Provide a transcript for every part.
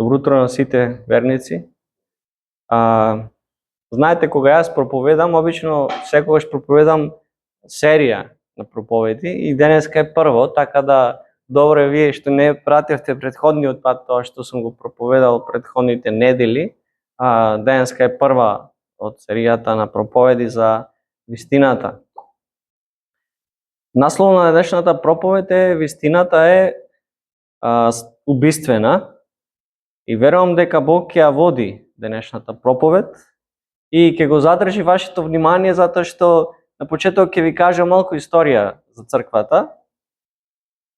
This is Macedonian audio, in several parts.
Добро утро на сите верници. Знаете, кога јас проповедам, обично секогаш проповедам серија на проповеди и денеска е прво, така да добро е вие што не пратевте претходниот пат тоа што сум го проповедал претходните недели. Денеска е прва од серијата на проповеди за вистината. Наслов на денешната проповед е "Вистината е убиствена", и верувам дека Бог ќе ја води денешната проповед и ќе го задржи вашето внимание, затоа што на почеток ќе ви кажам малку историја за црквата.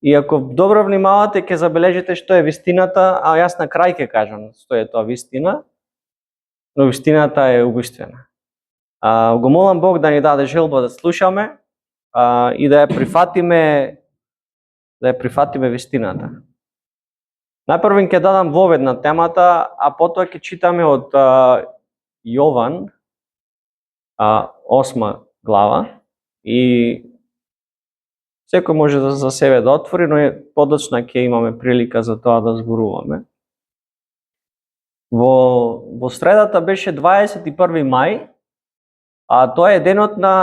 И ако добро внимавате, ќе забележите што е вистината, а јас на крај ќе кажам што е тоа вистина, но вистината е убиствена. Го молам Бог да ни даде желба да слушаме и да ја прифатиме вистината. Најпрво ќе дадам вовед на темата, а потоа ќе читаме од Јован, 8 глава, и секој може за себе да отвори, но подоцна ќе имаме прилика за тоа да зборуваме. Во средата беше 21 мај, а тоа е денот на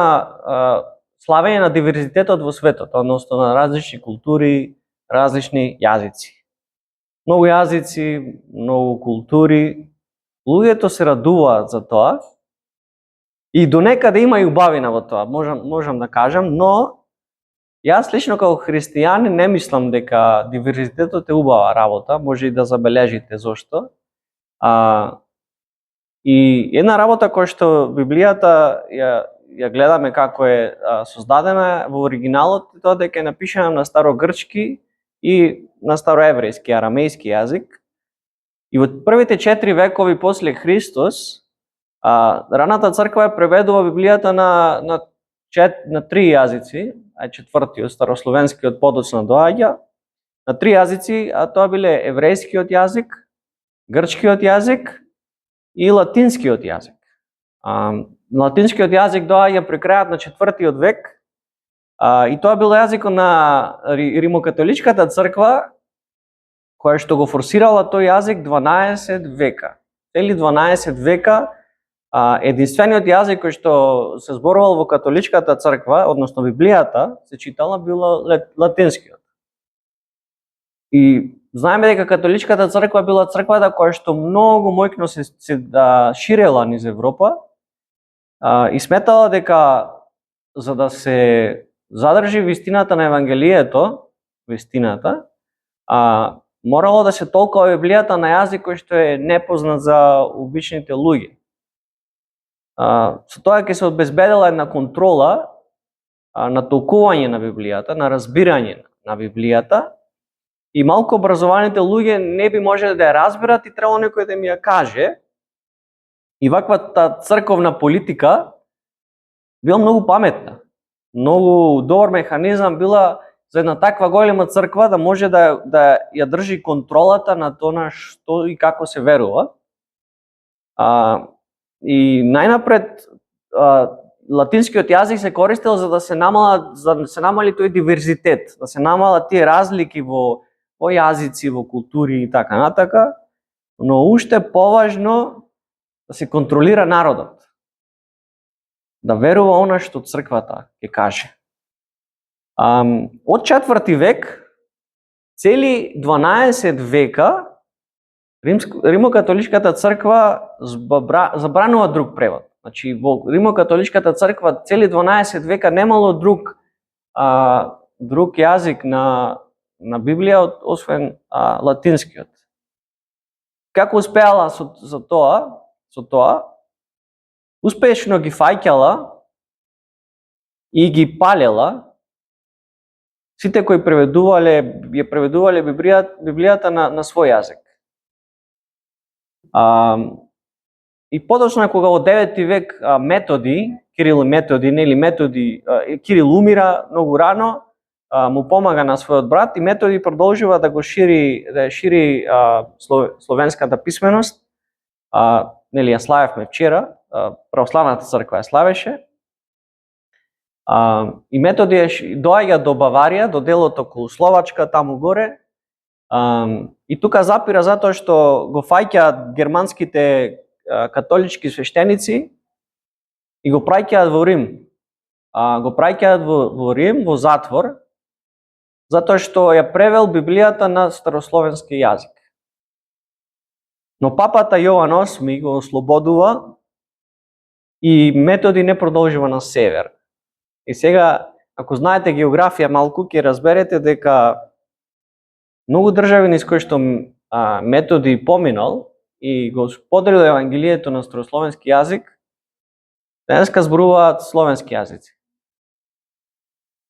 славење на диверзитетот во светот, односно на различни култури, различни јазици. Многу јазици, многу култури, луѓето се радуваат за тоа и до некаде има и убавина во тоа, можам да кажам, но јас лично како христијанин не мислам дека диверзитетот е убава работа, може и да забележите зошто. И една работа која што Библијата ја гледаме како е создадена во оригиналот, тоа дека е напишана на старогрчки и на староеврејски, арамејски јазик. И во првите 4 векови после Христос, раната црква ја преведува Библијата на 3 јазици, а четвртиот, старословенскиот, подоцна доаѓа, на 3 јазици, а тоа биле еврејскиот јазик, грчкиот јазик и латинскиот јазик. Латинскиот јазик доаѓа при крајот на 4-тиот век, и тоа бил јазикот на Римокатоличката црква, која што го форсирала тој јазик 12 века. Цели 12 века единствениот јазик кој што се зборувал во католичката црква, односно Библијата, се читала била латинскиот. И знаеме дека католичката црква била црквата која што многу мојкно се ширела низ Европа, и сметала дека за да се задржи вистината на Евангелието, морало да се толкува Библијата на јазик кој што е непознат за обичните луѓе. Со тоа ќе се обезбедила една контрола на толкување на Библијата, на разбирање на Библијата, и малку образованите луѓе не би можеле да ја разберат и требало некој да ми ја каже. И ваквата црковна политика била многу паметна. Многу добар механизам била за една таква голема црква да може да ја држи контролата на тоа што и како се верува. И најнапред латинскиот јазик се користел за да се намали тој диверзитет, да се намалат тие разлики во јазици, во култури и така натака, но уште поважно да се контролира народот, да верува она што црквата ќе каже. Од 4-ти век, цели 12 века, Римокатоличката црква забранува друг превод. Значи, во Римокатоличката црква цели 12 века немало друг јазик на Библија освен латинскиот. Како успеала со тоа? Успешно ги фаќала и ги палела сите кои ја преведувале Библијата на свој јазик. И подоцна кога во 9-ти век Кирил умира многу рано, му помага на својот брат и Методи продолжува да шири словенската писменост. Ја славевме вчера, православната црква ја славеше. И Методи доаѓа до Баварија, до делот околу Словачка, таму горе, И тука запира затоа што го фаќаат германските католички свештеници и го праќаат во Рим. Го праќаат во Рим, во затвор, затоа што ја превел Библијата на старословенски јазик. Но папата Јован VIII го ослободува и Методи не продолжува на север. И сега, ако знаете географија малку, ќе разберете дека многу држави низ кои што Методи поминал и го споделил Евангелието на старословенски јазик, денеска зборуваат словенски јазици.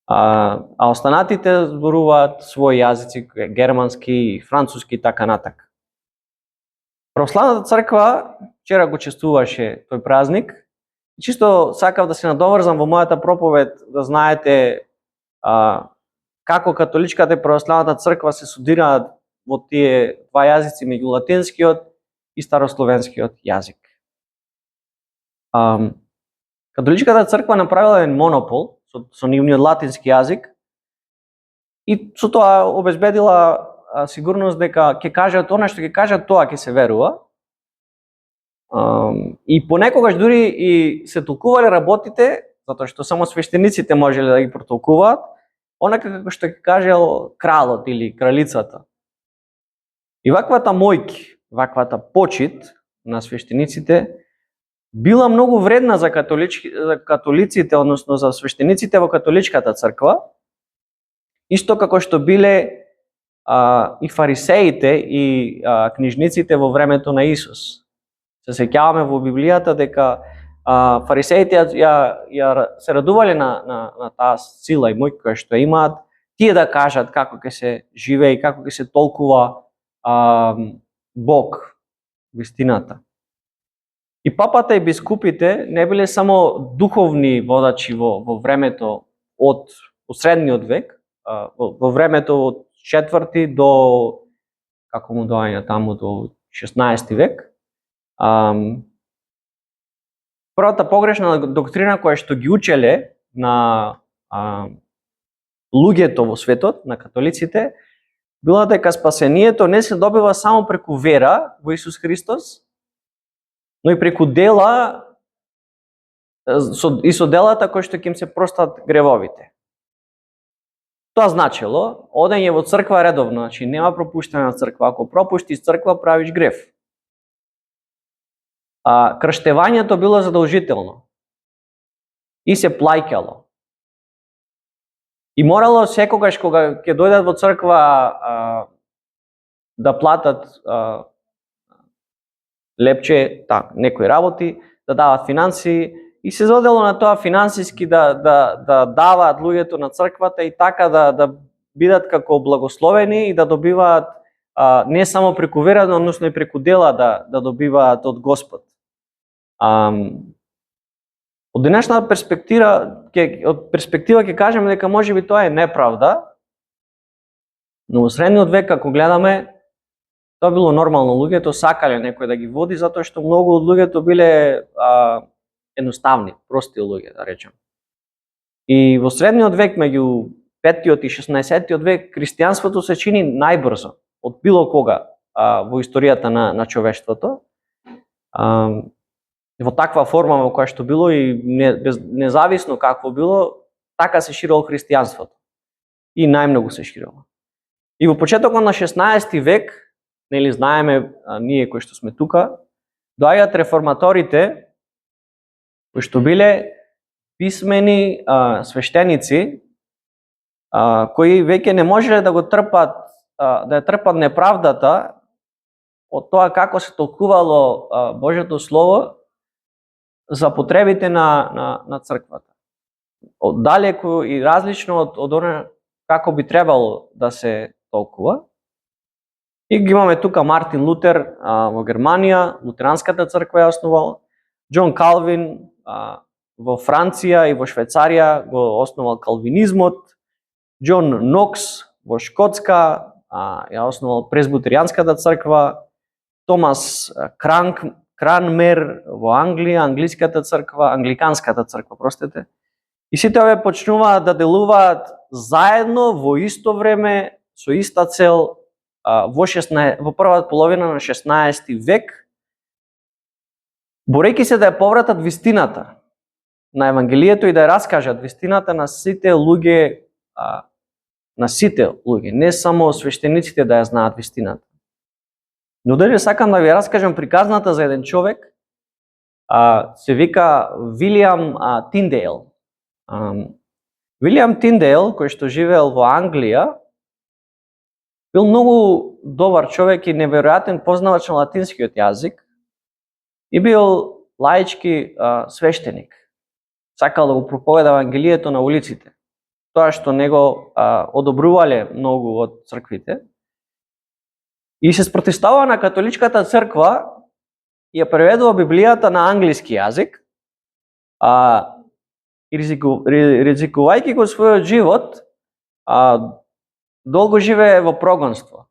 А останатите зборуваат своји јазици, германски, француски и така натака. Православната црква вчера го чествуваше тој празник. Чисто сакав да се надоврзам во мојата проповед да знаете како католичката и православната црква се судираат во тие два јазици меѓу латинскиот и старословенскиот јазик. Католичката црква направила еден монопол со нивниот латински јазик и со тоа обезбедила сигурност дека ќе кажат она што ќе кажат, тоа ќе се верува. И понекогаш дури и се толкувале работите, затоа што само свештениците можеле да ги протолкуваат, онака како што ќе кажел кралот или кралицата. И ваквата мојки, ваквата почит на свештениците била многу вредна за католиците, односно за свештениците во католичката црква, исто како што биле и фарисеите и книжниците во времето на Исус. Се сеќаваме во Библијата дека фарисеите се радувале на таа сила и моќ која што имаат, тие да кажат како ќе се живее и како ќе се толкува Бог, вистината. И папата и бискупите не биле само духовни водачи во времето од средниот век, во времето од 4 до, како му доаѓа таму, до 16 век. Првата погрешна доктрина која што ги учеле на луѓето во светот, на католиците, била дека спасението не се добива само преку вера во Исус Христос, но и преку дела и со делата кои што ќе им се простат гревовите. Тоа значило одење во црква редовно, значи нема пропуштање на црква. Ако пропуштиш црква, правиш грев. Крштевањето било задолжително и се плаќало. И морало секогаш кога ќе дојдат во црква да платат лепче, некои работи, да дават финанси и се задело на тоа финансиски да даваат луѓето на црквата и така да бидат како благословени и да добиваат не само преку вера, односно и преку дела да добиваат од Господ. Од денешна перспектива ќе кажеме дека можеби тоа е неправда, но во средниот век ако гледаме, тоа било нормално, луѓето сакале некој да ги води затоа што многу од луѓето биле едноставни, прости луѓе, да речем. И во средниот век, меѓу 5-тиот и 16-тиот век, христијанството се чини најбрзо од било кога во историјата на човештвото. Во таква форма во која што било и независно какво било, така се ширило христијанството. И најмногу се ширило. И во почетокот на 16 век, нели знаеме ние кои што сме тука, доаѓаат реформаторите кои што биле писмени свештеници кои веќе не можеле да го трпат, да ја трпат неправдата од тоа како се толкувало Божјото слово за потребите на црквата. Далеку и различно од она како би требало да се толкува. И ги имаме тука Мартин Лутер во Германија, лутеранската црква ја основал, Џон Калвин во Франција и во Швајцарија го основал калвинизмот, Џон Нокс во Шкотска ја основал презбитеријанската црква, Томас Кранмер во Англија, англиската црква, англиканската црква, простете. И сите овие почнуваат да делуваат заедно во исто време со иста цел во првата половина на 16 век, борејќи се да ја повратат вистината на Евангелието и да ја раскажат вистината на сите луѓе, не само свештениците да ја знаат вистината. Но дали сакам да ви раскажам приказната за еден човек, се вика Вилијам Тиндейл. Вилијам Тиндейл, кој што живеел во Англија, бил многу добар човек и неверојатен познавач на латинскиот јазик и бил лаички свештеник. Сакал да го проповеда Евангелието на улиците. Тоа што него одобрувале многу од црквите. И се спротивстава на католичката црква и ја преведува Библијата на англиски јазик, и ризикувајќи го својот живот, долго живее во прогонство.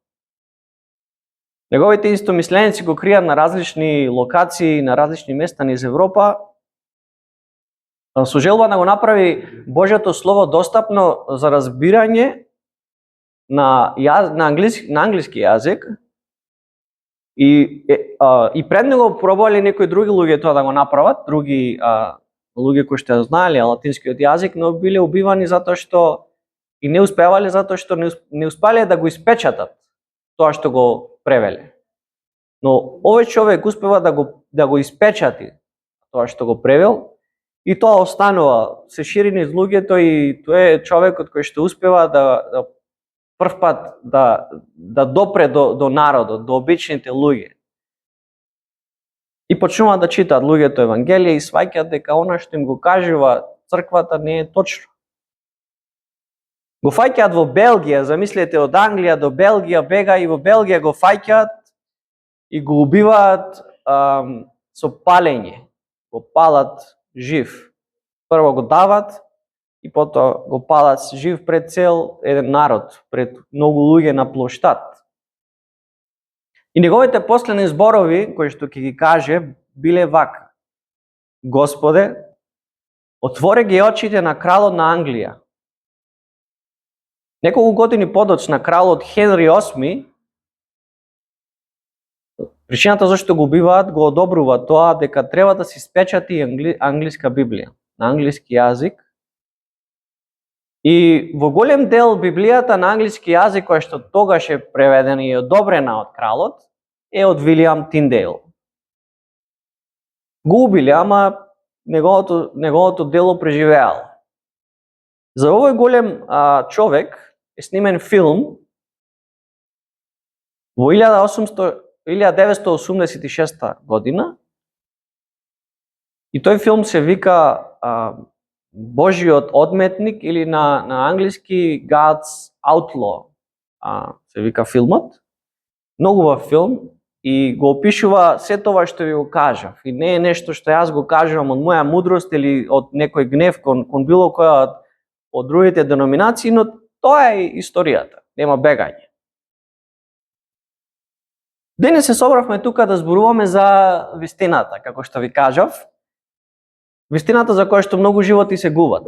Неговите истомисленици го кријат на различни локации, на различни места низ Европа, со желба да го направи Божјото Слово достапно за разбирање на англиски јазик. И пред него пробувале некои други луѓе тоа да го направат, други луѓе кои што знаеле латинскиот јазик, но биле убивани затоа што и не успевале затоа што не успеале да го испечатат тоа што го превеле. Но овој човек успева да го испечати тоа што го превел и тоа останува, се шири низ луѓето и тоа е човекот кој што успева да прв пат да допре до народот, до обичните луѓе. И почнуваат да читаат луѓето Евангелие и сваќаат дека она што им го кажува црквата не е точно. Го фаќаат во Белгија, замислете, од Англија до Белгија бега и во Белгија го фаќаат и го убиваат со палење. Го палат жив. Прво го дават и потоа го палат жив пред цел еден народ, пред многу луѓе на плоштад. И неговите последни зборови, кои што ќе ги каже, биле вака: Господе, отвори ги очите на кралот на Англија. Неколку години подоцна кралот Хенри VIII, причината зашто го убиваат, го одобрува тоа дека треба да се испечати англиска Библија на англиски јазик. И во голем дел Библијата на англиски јазик, која што тогаш е преведена и одобрена од кралот, е од Вилијам Тиндейл. Го убиле, ама неговото дело преживеало. За овој голем човек е снимен филм во 1986 година и тој филм се вика Божјиот одметник или на англиски God's Outlaw се вика филмот. Многу убав филм и го опишува се тоа што ви го кажав. И не е нешто што јас го кажувам од моја мудрост или од некој гнев кон било која од другите деноминации, но тоа е историјата, нема бегање. Денес се собравме тука да зборуваме за вистината, како што ви кажав. Вистината за која што многу животи се губат.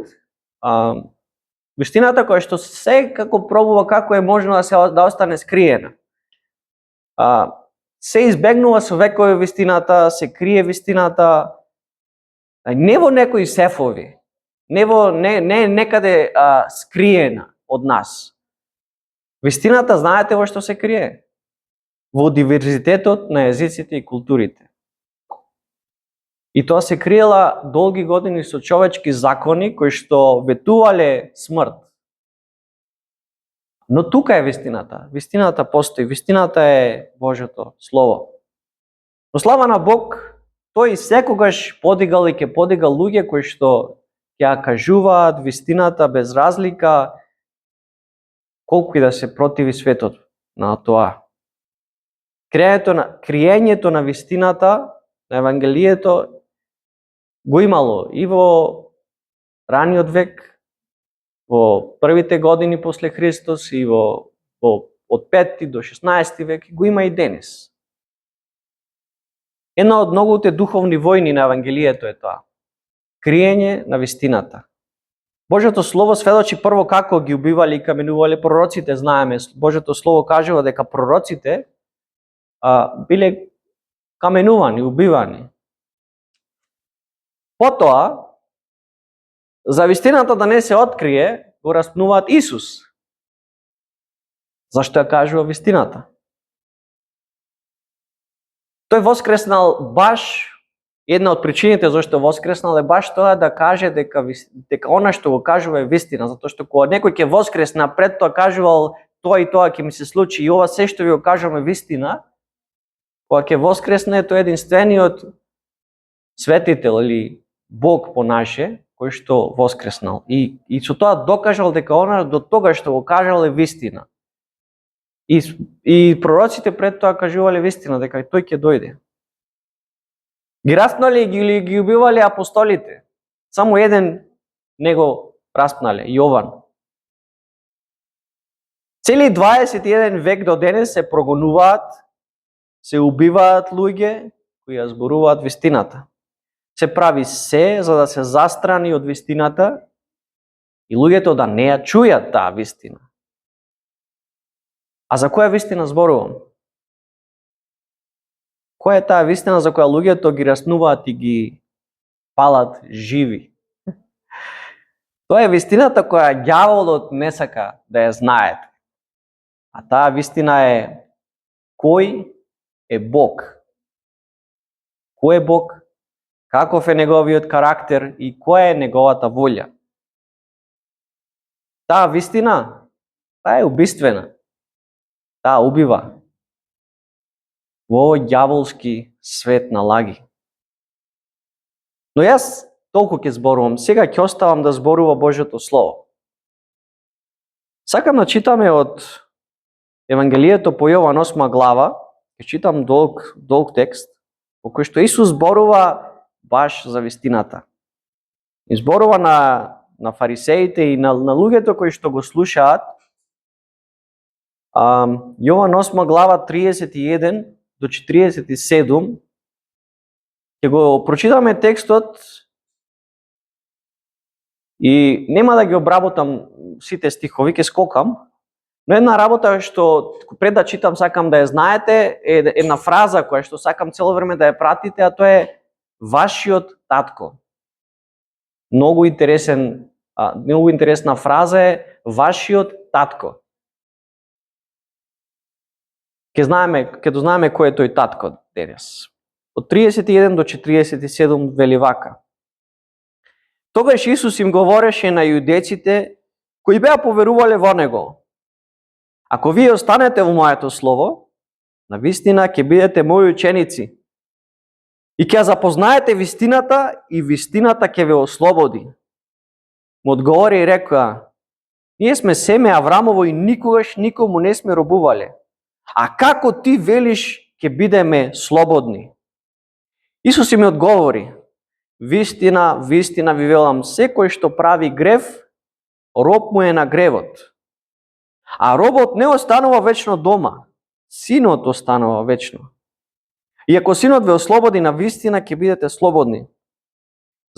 Вистината која што секако пробува како е можно да остане скриена. Се избегнува со векови вистината, се крие вистината, не во некои сефови, не некаде скриена од нас. Вистината, знаете во што се крие? Во диверзитетот на јазиците и културите. И тоа се криела долги години со човечки закони кои што ветувале смрт. Но тука е вистината. Вистината постои. Вистината е Божјото Слово. Но слава на Бог, тој секогаш подигал и ќе подига луѓе кои што ќе кажуваат вистината без разлика колку и да се противи светот на тоа. Криењето на вистината, на Евангелието, го имало и во раниот век, во првите години после Христос и од 5 до 16 век, го има и денес. Една од многуте духовни војни на Евангелието е тоа. Криење на вистината. Божјото слово сведочи прво како ги убивали и каменували пророците, знаеме. Божјото слово кажува дека пророците биле каменувани, убивани. Потоа, за вистината да не се открие, го распнуваат Исус. Зашто ја кажува вистината? Тој воскреснал баш, една од причините зашто воскреснал е баш тоа да каже дека она што го кажува е вистина, затоа што кога некој ќе воскресне, пред тоа кажувал тоа и тоа ќе ми се случи и ова се што ви го кажувам е вистина, кога ќе воскресне тој единствениот светител или Бог понаше, кој што воскреснал. И со тоа докажал дека она до тога што го кажал е вистина. И пророците пред тоа кажувале вистина, дека тој ќе дојде. Ги распнале и ги убивале апостолите. Само еден не го распнале, Јован. Цели 21 век до денес се прогонуваат, се убиваат луѓе кои ја зборуваат вистината. Се прави се за да се застрани од вистината и луѓето да не ја чујат таа вистина. А за која вистина зборувам? Која е таа вистина за која луѓето ги раснуваат и ги палат живи? Тоа е вистината која ѓаволот не сака да ја знаете. А таа вистина е кој е Бог? Кој е Бог? Каков е неговиот карактер и која е неговата волја? Таа вистина, таа е убиствена. Таа убива во овој ѓаволски свет на лаги. Но јас толку ќе зборувам, сега ќе оставам да зборува Божјото слово. Сакам да читаме од Евангелието по Јован 8 глава, ќе читам долг текст, во кој што Исус зборува баш за вистината. И зборува на фарисеите и на луѓето кои што го слушаат. Јован 8 глава 31 до 47, ќе го прочитаме текстот и нема да ги обработам сите стихови, ќе скокам, но една работа што пред да читам сакам да ја знаете е една фраза која што сакам цело време да ја пратите, а тоа е вашиот татко. Многу интересна фраза е вашиот татко. Ќе дознаеме кој е тој татко денес. Од 31 до 47 вели вака. Тогаш Исус им говореше на јудејците кои беа поверувале во него. Ако вие останете во моето слово, навистина ќе бидете мои ученици и ќе запознаете вистината и вистината ќе ве ослободи. Му одговори и рекоа: ние сме семе Аврамово и никогаш никому не сме робувале. А како ти велиш ќе бидеме слободни? Исус им одговори: вистина, вистина ви велам, секој што прави грев, роб му е на гревот. А робот не останува вечно дома, синот останува вечно. И ако синот ве ослободи на вистина, ќе бидете слободни.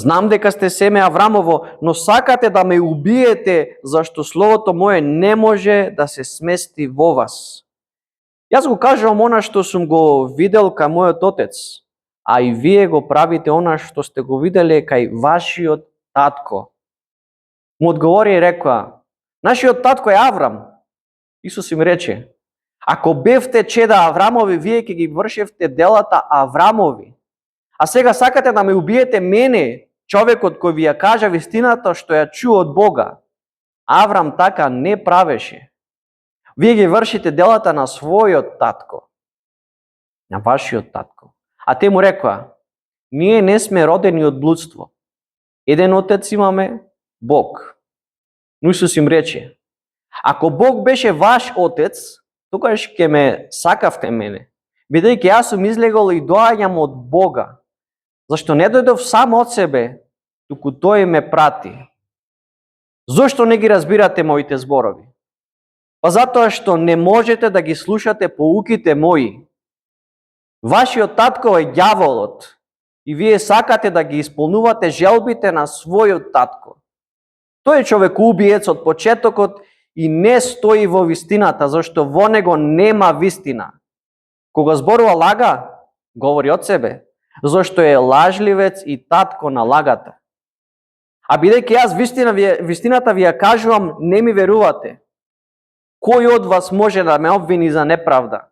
Знам дека сте семе Аврамово, но сакате да ме убиете, зашто словото мое не може да се смести во вас. Јас го кажувам она што сум го видел кај мојот отец, а и вие го правите она што сте го виделе кај вашиот татко. Му одговори и рекоа: нашиот татко е Аврам. Исус им рече: ако бевте чеда Аврамови, вие ќе ги вршевте делата Аврамови. А сега сакате да ме убиете мене, човекот кој ви ја кажа вистината што ја чу од Бога. Аврам така не правеше. Вие ги вршите делата на својот татко, на вашиот татко. А те му рекоа: ние не сме родени од блудство. Еден отец имаме, Бог. Но Исус им рече: ако Бог беше ваш отец, тогаш ќе ме сакавте мене, бидејќи јас сум излегол и доаѓам од Бога. Зашто не дојдов сам од себе, туку тој ме прати. Зошто не ги разбирате моите зборови? Па затоа што не можете да ги слушате поуките мои. Вашиот татко е ѓаволот и вие сакате да ги исполнувате желбите на својот татко. Тој е човекоубиец од почетокот и не стои во вистината, зашто во него нема вистина. Кога зборува лага, говори од себе, зашто е лажливец и татко на лагата. А бидејќи јас вистината ви ја кажувам, не ми верувате. Кој од вас може да ме обвини за неправда?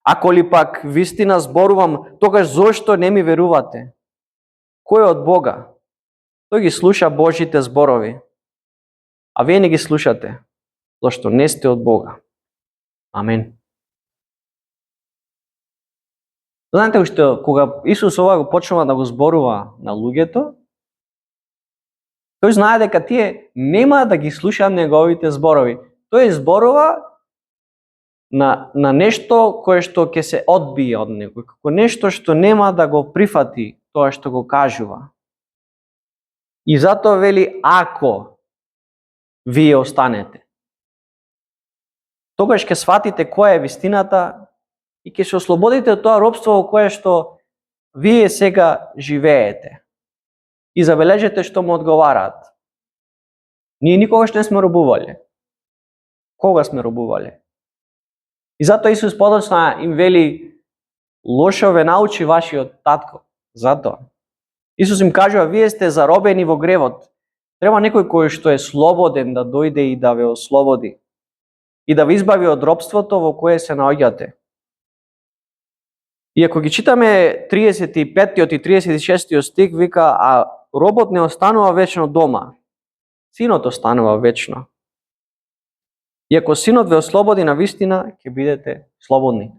Ако ли пак вистина зборувам, тогаш зошто не ми верувате? Кој од Бога? Тој ги слуша Божите зборови. А вие не ги слушате, зашто не сте од Бога. Амен. Знаете уште, кога Исус ова го почнува да го зборува на луѓето, тој знае дека тие нема да ги слушаат неговите зборови. Тој зборува на нешто кое што ќе се одбие од него, како нешто што нема да го прифати тоа што го кажува. И затоа вели, ако вие останете, тогаш ќе сватите која е вистината и ќе се ослободите од тоа робство во кое што вие сега живеете. И забележете што му одговараат. Ние никогаш не сме робувале. Кога сме робувале? И затоа Исус подоцна им вели, лошо ве научи вашиот татко. Затоа. Исус им кажува, вие сте заробени во гревот. Треба некој кој што е слободен да дојде и да ве ослободи. И да ве избави од робството во кое се наоѓате. И ако ги читаме 35-тиот и 36-тиот стих, вика, а робот не останува вечно дома. Синот останува вечно. И ако синот ве ослободи на вистина, ќе бидете слободни.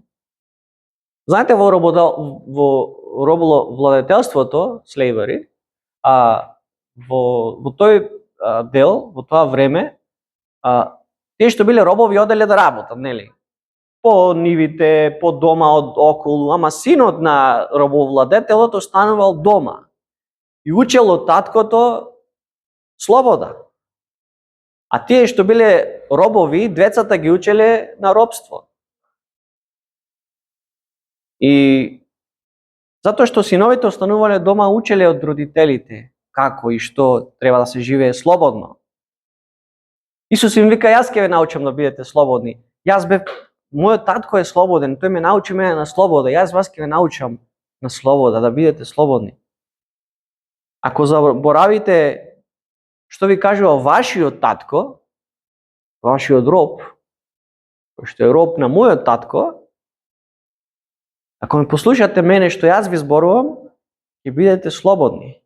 Знаете, во робовладетелството, slavery, во тој дел, во тоа време, тие што биле робови оделе да работат, нели? По нивите, по дома од околу, ама синот на робовладетелот останувал дома. И учел од таткото слобода. А тие што биле робови, децата ги учеле на робство. И затоа што синовите останувале дома, учеле од родителите како и што треба да се живее слободно. Исус им вика, јас ќе ве научам да бидете слободни. Мојот татко е слободен, тој ме научи мене на слобода, јас вас ќе ве научам на слобода, да бидете слободни. Ако заборавите што ви кажува вашиот татко, вашиот роб, кој што е роб на мојот татко, ако ме послушате мене што јас ви зборувам, ќе бидете слободни.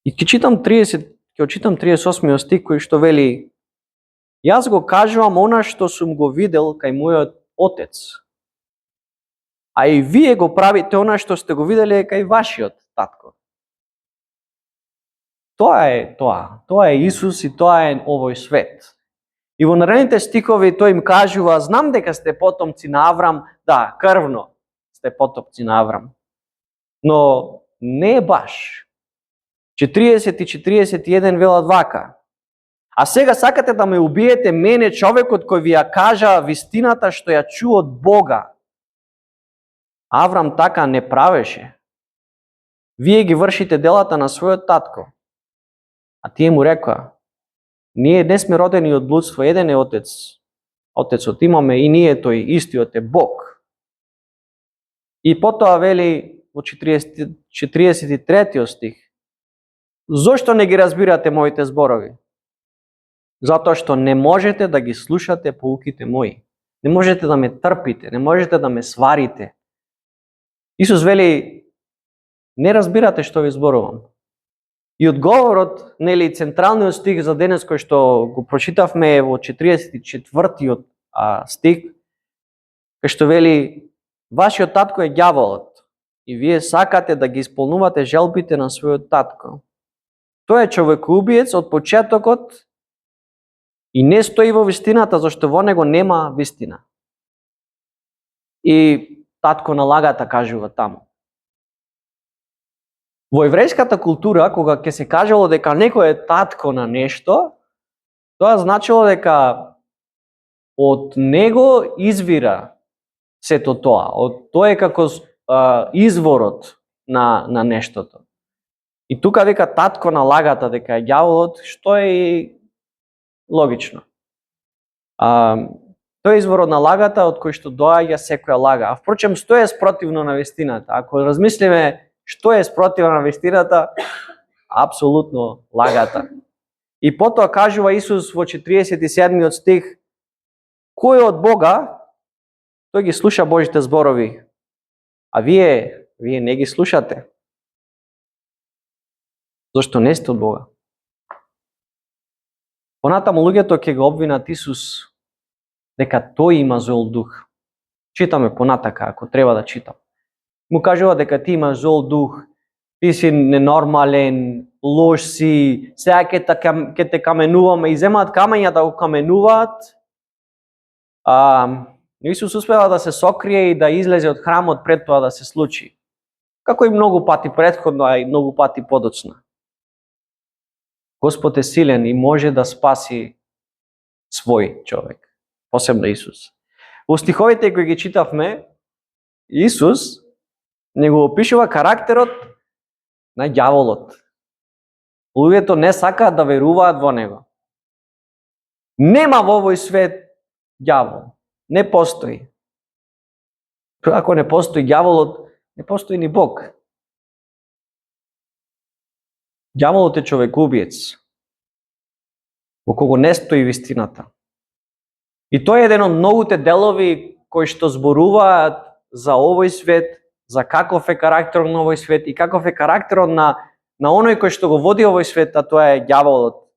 И ќе читам 38 стих кој што вели, јас го кажувам она што сум го видел кај мојот отец. А и вие го правите она што сте го виделе кај вашиот татко. Тоа е Исус и тоа е овој свет. И во наредните стихови тој им кажува, знам дека сте потомци на Аврам, да, крвно сте потомци на Аврам. Но не е баш. 40 и 41 велат вака. А сега сакате да ме убиете мене, човекот кој ви ја кажа вистината што ја чу од Бога. Аврам така не правеше. Вие ги вршите делата на својот татко. А тие му рекоа, ние не сме родени од блудство, еден е отец. Отецот имаме и ние тој истиот е Бог. И потоа вели во 43 стих, зошто не ги разбирате моите зборови? Затоа што не можете да ги слушате поуките мои. Не можете да ме трпите, не можете да ме сварите. Исус вели, не разбирате што ви зборувам. И одговорот, нели, централниот стих за денес кој што го прочитавме во 44-тиот стих, кај што вели, вашиот татко е ѓаволот и вие сакате да ги исполнувате желбите на својот татко. Тој е човекоубиец од почетокот и не стои во вистината, зашто во него нема вистина. И татко на лагата кажува таму. Во еврејската култура, кога ќе се кажало дека некој е татко на нешто, тоа значило дека од него извира сето тоа. Тој е како изворот на нештото. И тука вика татко на лагата дека е ѓаволот, што е и логично. Тој е изворот на лагата од кој што доаѓа секоја лага. А впрочем, што е спротивно на вистината? Ако размислиме што е спротивно на вистината, апсолутно лагата. И потоа кажува Исус во 47 стих, кој од Бога, тој ги слуша Божите зборови, а вие не ги слушате. Зошто не сте од Бога? Понатаму луѓето ќе го обвинат Исус дека тој има зол дух. Читаме понатака, ако треба да читам. Му кажува дека ти имаш зол дух, ти си ненормален, лош си, сега ќе те каменуваме и земаат камења да го каменуваат. Исус успева да се сокрие и да излезе од храмот пред тоа да се случи. Како и многу пати претходно, а и многу пати подоцна. Господ е силен и може да спаси свој човек, посебно Исус. Во стиховите кои ги читавме, Исус не го опишува карактерот на ѓаволот. Луѓето не сакаат да веруваат во него. Нема во овој свет ѓавол. Не постои. Ако не постои ѓаволот, не постои ни Бог. Ѓаволот е човекоубиец, во кого не стои вистината. И тој е еден од многуте делови кои што зборуваат за овој свет, за каков е карактерот на овој свет и каков е карактерот на оној кој што го води овој свет, а тоа е ѓаволот.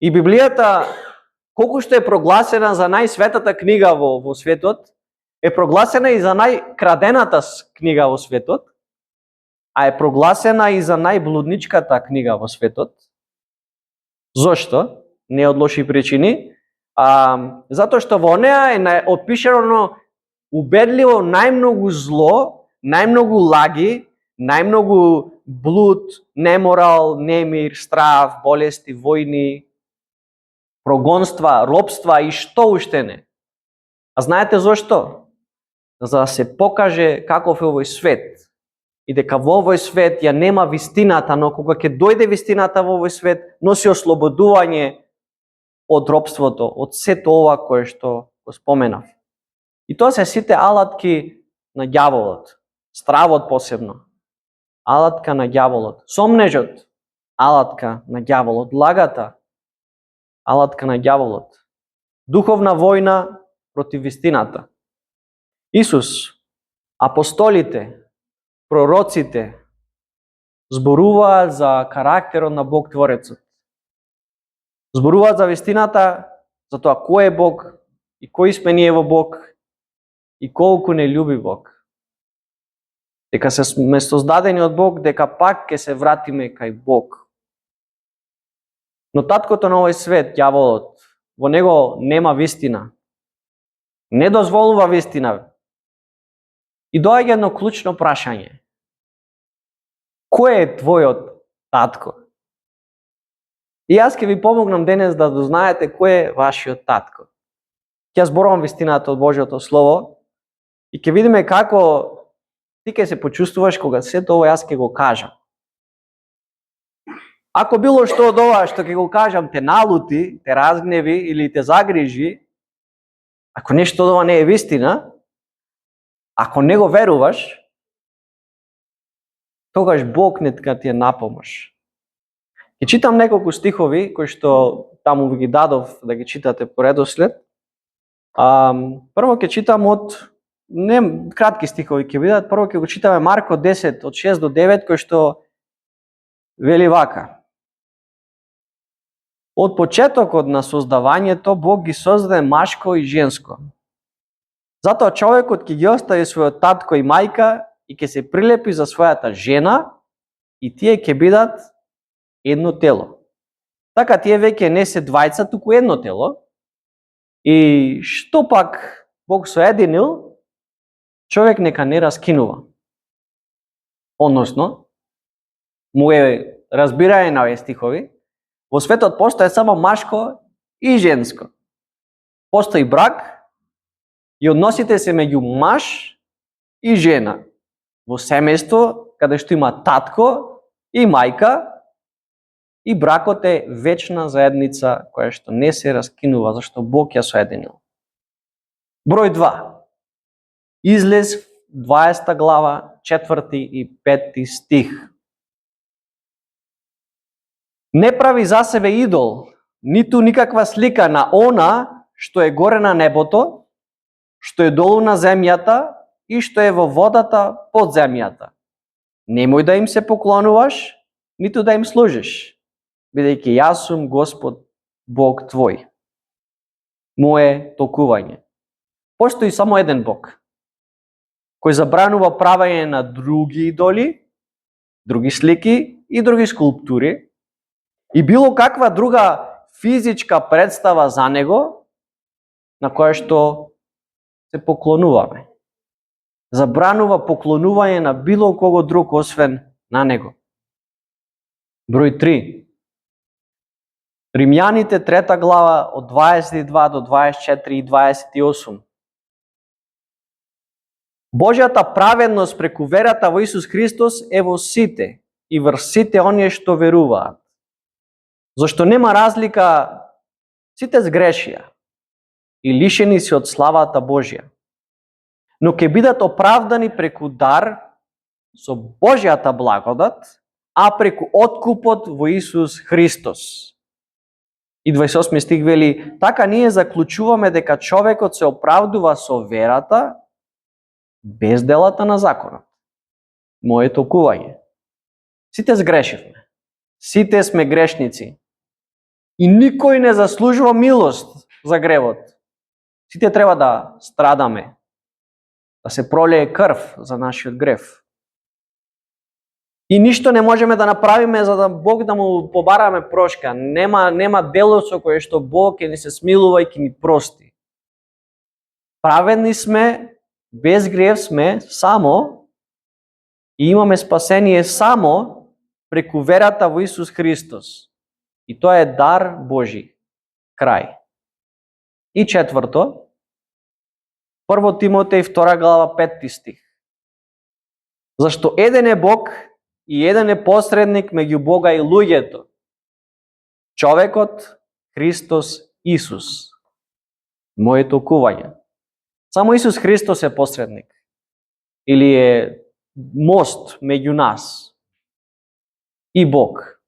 И Библијата, колку што е прогласена за најсветата книга во светот, е прогласена и за најкрадената книга во светот, а е прогласена и за најблудничката книга во светот. Зошто? Не од лоши причини, затоа што во неа е опишано убедливо најмногу зло, најмногу лаги, најмногу блуд, неморал, немир, страв, болести, војни, прогонства, робства и што уште не. А знаете зошто? За да се покаже каков е овој свет и дека во овој свет ја нема вистината, но кога ќе дојде вистината во овој свет, носи ослободување од робството, од сето ова кое што го споменав. И тоа се сите алатки на ѓаволот, стравот посебно, алатка на ѓаволот, сомнежот, алатка на ѓаволот, лагата, алатка на ѓаволот, духовна војна против вистината. Исус, апостолите, пророците зборуваат за карактерот на Бог Творецот. Зборуваат за вистината, за тоа кој е Бог и кои сме ние во Бог и колку не љуби Бог. Дека сме создадени од Бог, дека пак ќе се вратиме кај Бог. Но таткото на овој свет, ѓаволот, во него нема вистина. Не дозволува вистина. И доаѓа едно клучно прашање. Кој е твојот татко? И јас ќе ви помогнам денес да дознаете кој е вашиот татко. Ќе зборувам вистината од Божјото Слово и ќе видиме како ти ќе се почувствуваш кога сето ова јас ќе го кажам. Ако било што од ова што ќе го кажам те налути, те разгневи или те загрижи, ако нешто од ова не е вистина, ако не го веруваш, тогаш Бог не ти е напомош. Ќе читам неколку стихови кои што таму ви ги дадов да ги читате по редослед. Прво ќе читам од не кратки стихови ќе бидат. Прво ќе го читаме Марко 10 од 6 до 9 кој што вели вака. Од почетокот на создавањето Бог ги создаде машко и женско. Затоа човекот ќе ги остави својот татко и мајка и ќе се прилепи за својата жена и тие ќе бидат едно тело. Така тие веќе не се двајца, туку едно тело. И што пак Бог соединил, човек нека не раскинува. Односно, му е разбирање на овие стихови, во светот постои само машко и женско. Постои брак и односите се меѓу маж и жена. Во семејство, каде што има татко и мајка, и бракот е вечна заедница која што не се раскинува, зашто Бог ја соединил. Број 2. Излез 20 глава, 4 и 5 стих. Не прави за себе идол, ниту никаква слика на она што е горе на небото, што е долу на земјата и што е во водата под земјата. Немој да им се поклонуваш, ниту да им служиш, бидејќи јас сум Господ Бог твој. Мое толкување. Постои само еден Бог, кој забранува правење на други идоли, други слики и други скулптури, и било каква друга физичка представа за него, на која што се поклонуваме. Забранува поклонување на било кого друг освен на него. Број 3. Римјаните 3 глава од 22 до 24 и 28. Божјата праведност преку верата во Исус Христос е во сите и врз сите оние што веруваат. Зашто нема разлика, сите сгрешија и лишени се од славата Божја, но ќе бидат оправдани преку дар со Божјата благодат, а преку откупот во Исус Христос. И 28 стих вели, така ние заклучуваме дека човекот се оправдува со верата без делата на законот. Мое толкување. Сите сгрешивме. Сите сме грешници. И никој не заслужува милост за гревот. Сите треба да страдаме, да се пролее крв за нашиот грев. И ништо не можеме да направиме за да Бог да му побараме прошка. Нема дело со кое што Бог ќе ни се смилува и ќе ни прости. Праведни сме, без грев сме само и имаме спасение само преку верата во Исус Христос. И тоа е дар Божи. Крај. И 4. 1 Тимотеј 2 глава 5 стих. Зашто еден е Бог и еден е посредник меѓу Бога и луѓето. Човекот Христос Исус. Мое толкување. Само Исус Христос е посредник. Или е мост меѓу нас и Бог.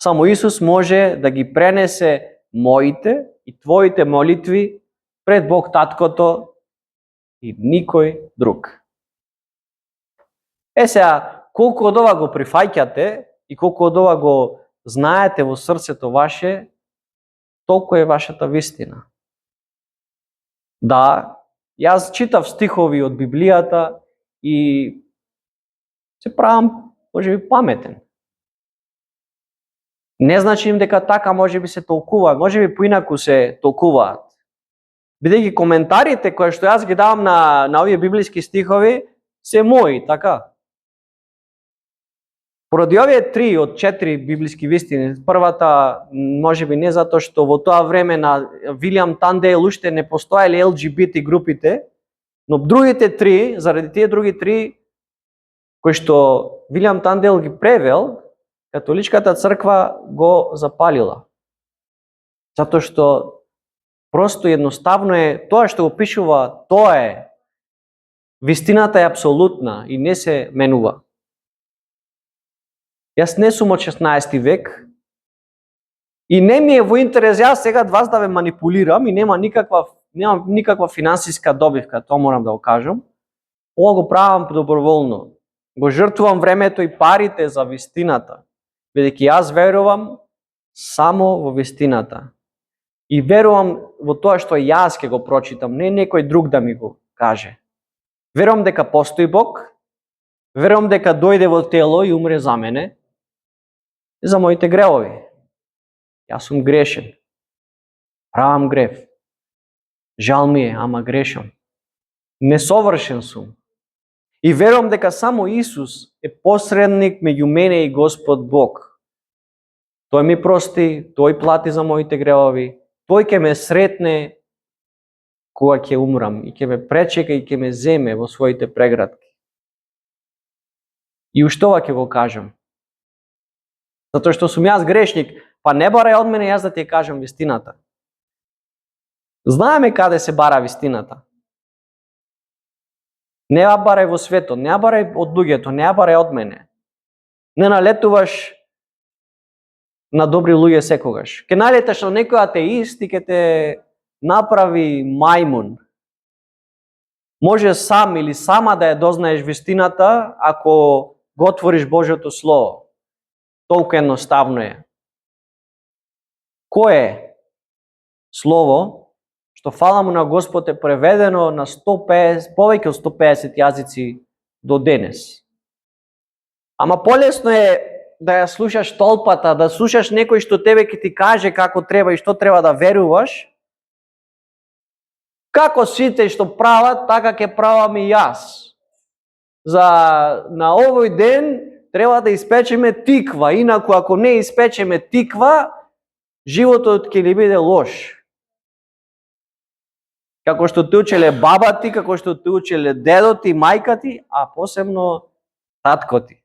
Само Исус може да ги пренесе моите и твоите молитви пред Бог Таткото и никој друг. Сега, колку од ова го прифаќате и колку од ова го знаете во срцето ваше, толку е вашата вистина. Да, јас читав стихови од Библијата и се правам, можеби, паметен. Не значи дека така можеби се толкува, можеби поинаку се толкуваат. Бидејќи коментарите кои што јас ги давам на овие библиски стихови се мои, така. Поради овие 3 од 4 библиски вистини, првата можеби не затоа што во тоа време на Вилиам Тандейл уште не постоеле LGBT групите, но другите 3, заради тие други 3 кои што Вилиам Тандейл ги превел, католичката црква го запалила. Затоа што просто едноставно е тоа што го пишува, тоа е. Вистината е апсолутна и не се менува. Јас не сум од 16 век и не ми е во интерес јас сега вас да ве манипулирам и нема никаква финансиска добивка, тоа морам да го кажам. Ова го правам доброволно. Го жртвувам времето и парите за вистината, бидејќи јас верувам само во вистината. И верувам во тоа што јас ќе го прочитам, не некој друг да ми го каже. Верувам дека постои Бог, верувам дека дојде во тело и умре за мене, и за моите гревови. Јас сум грешен. Правам грев. Жал ми е, ама грешам. Несовршен сум. И верувам дека само Исус е посредник меѓу мене и Господ Бог. Тој ми прости, тој плати за моите гревови, тој ќе ме сретне кога ќе умрам и ќе ме пречека и ќе ме земе во своите преградки. И уште ова ќе го кажам. Затоа што сум јас грешник, па не барај од мене јас да ти кажам вистината. Знаеме каде се бара вистината. Не ја барај во светот, не ја барај од луѓето, не ја барај од мене. Не налетуваш на добри луѓе секогаш. Ке налеташ на некој атеист и ке те направи мајмун. Може сам или сама да ја дознаеш вистината ако го отвориш Божјото Слово. Толку едноставно е. Кое е Слово што фала му на Господ е преведено на 150, повеќе од 150 јазици до денес? Ама полесно е да ја слушаш толпата, да слушаш некој што тебе ќе ти каже како треба и што треба да веруваш. Како сите што прават, така ќе правам и јас. На овој ден треба да испечеме тиква, инаку ако не испечеме тиква, животот ќе ли биде лош. Како што те учеле баба ти, како што те учеле дедо ти, мајка ти, а посебно татко ти.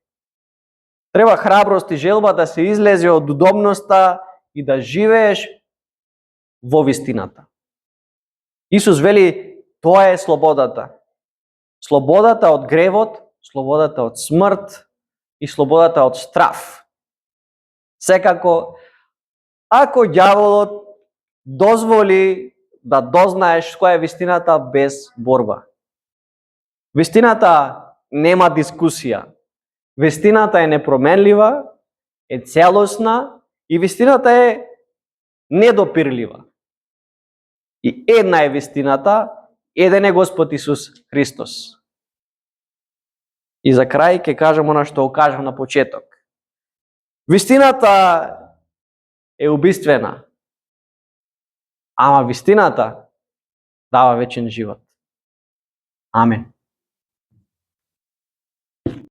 Треба храброст и желба да се излезе од удобноста и да живееш во вистината. Исус вели, тоа е слободата. Слободата од гревот, слободата од смрт и слободата од страф. Секако, ако ѓаволот дозволи да дознаеш која е вистината без борба. Вистината нема дискусија. Вистината е непроменлива, е целосна и вистината е недопирлива. И една е вистината, еден е Господ Исус Христос. И за крај ќе кажам она што го кажам на почеток. Вистината е убиствена, ама вистината дава вечен живот. Амен.